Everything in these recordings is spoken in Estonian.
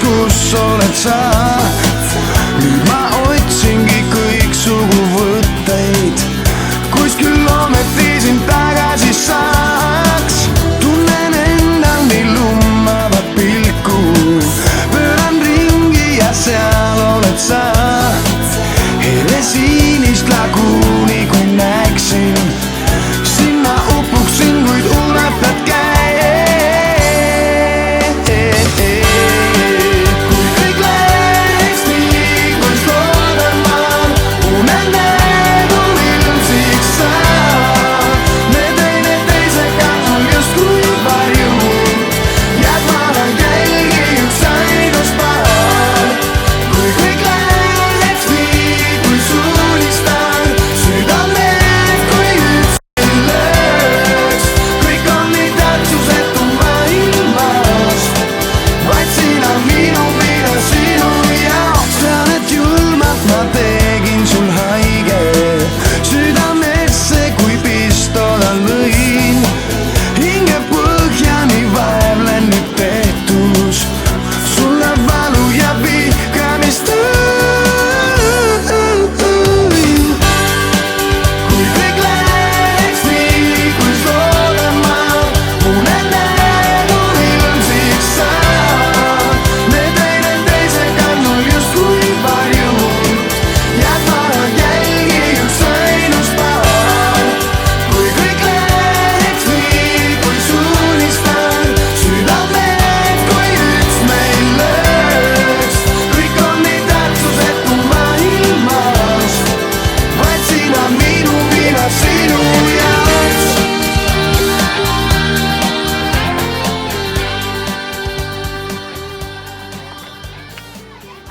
kus oled sa. nüüd ma otsingi kõiksugu võtteid, kuskil ometi sind tagasi saaks. tunnen endal nii lummavat pilku, pööran ringi ja seal oled sa. helesinist laguni kui näeksin, sinna upuksin, kuid ulatad käe.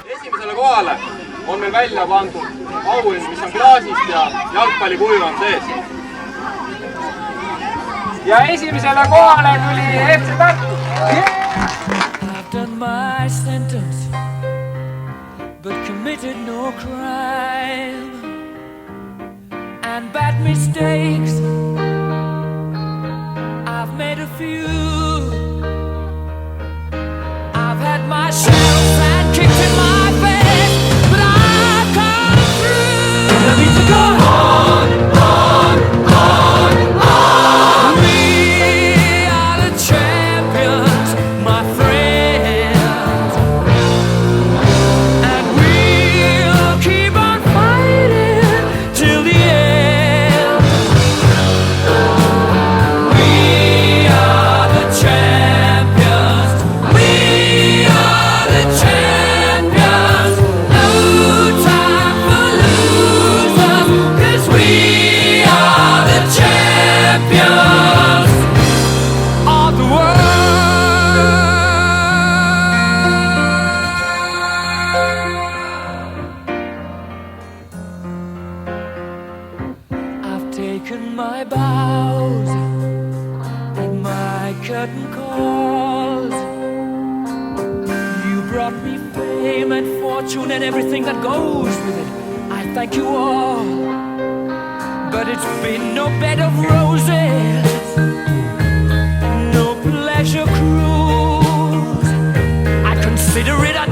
Esimesele kohale on meil välja pandud auhind, mis on klaasist ja jalgpallikuju on sees. Ja esimesele kohale tuli FC Tartu. I've done my sentence, but committed no crime and bad mistakes. I've made a few. I've had my share of bad kicks in my face, but I've come through. I need to go on, on, on, on. We are the champions, my friends, and we'll keep on fighting till the end. We are the champions. We are the champions. No time for losers, 'cause we are the champions of the world. I've taken my bows in my curtain calls. You brought me fame and fortune and everything that goes with it. I thank you all, but it's been no bed of roses, no pleasure cruise. I consider it a